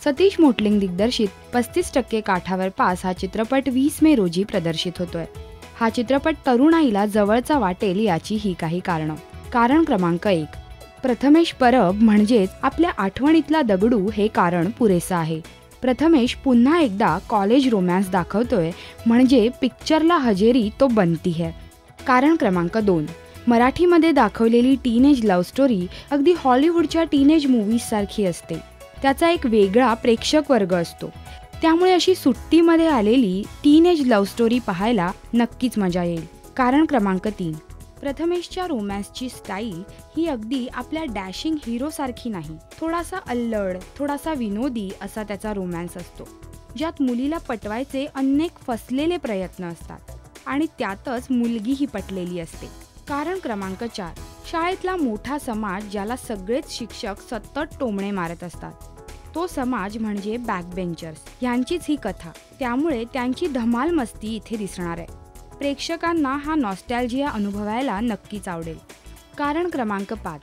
Satish mottling दिग्दर्शित 35% काठावर pass हा चित्रपट 20 मे रोजी प्रदर्शित होतोय। हा चित्रपट तरुणाईला जवळचा वाटेल याची ही काही कारणं। कारण क्रमांक 1, प्रथमेश परब म्हणजेच आपल्या आठवणीतला दगडू हे कारण पुरेसं आहे। प्रथमेश पुन्हा एकदा कॉलेज रोमॅन्स दाखवतोय म्हणजे पिक्चरला हजेरी तो बनती है। कारण क्रमांक 2, मराठीमध्ये दाखवलेली टीनेज लव्ह स्टोरी अगदी हॉलिवूडच्या टीनेज मूव्हीज सारखी असते। त्याचा एक वेगळा प्रेक्षक वर्ग असतो, त्यामुळे अशी सुट्टीमध्ये आलेली टीनेज लव्ह स्टोरी पाहायला नक्कीच मजा येईल। कारण क्रमांक 3, प्रथमेशच्या रोमॅन्सची स्टाईल ही अगदी आपल्या डॅशिंग हिरो सारखी नाही। थोडासा अल्लड, थोडासा विनोदी असा त्याचा रोमॅन्स असतो, ज्यात मुलीला पटवायचे अनेक फसलेले प्रयत्न असतात आणि त्यातच मुलगीही पटलेली असते। कारण क्रमांक 4, शाळेतला मोठा समाज ज्याला सगळेच शिक्षक सतत टोमणे मारत असतात, तो समाज म्हणजे बॅकबेंचर्स यांचीच ही कथा, त्यामुळे त्यांची धमाल मस्ती इथे दिसणार आहे। प्रेक्षकांना हा नॉस्टॅल्जिया अनुभवायला नक्कीच आवडेल। कारण क्रमांक 5,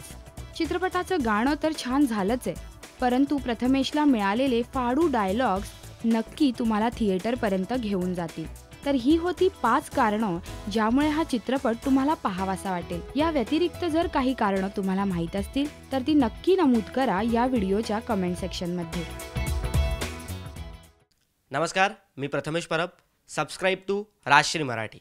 चित्रपटाचं गाणं तर छान झालंच आहे, परंतु प्रथमेशला मिळालेले फाडू डायलॉग्स नक्की तुम्हाला थिएटरपर्यंत घेऊन जातील। तर ही होती 5 कारणं ज्यामुळे हा चित्रपट तुम्हाला पाहावासा वाटेल। या व्यतिरिक्त जर काही कारणं तुम्हाला माहीत असतील तर ती नक्की नमूद करा या व्हिडिओच्या कमेंट सेक्शनमध्ये। नमस्कार, मी प्रथमेश परब। Subscribe to Rajshri Marathi.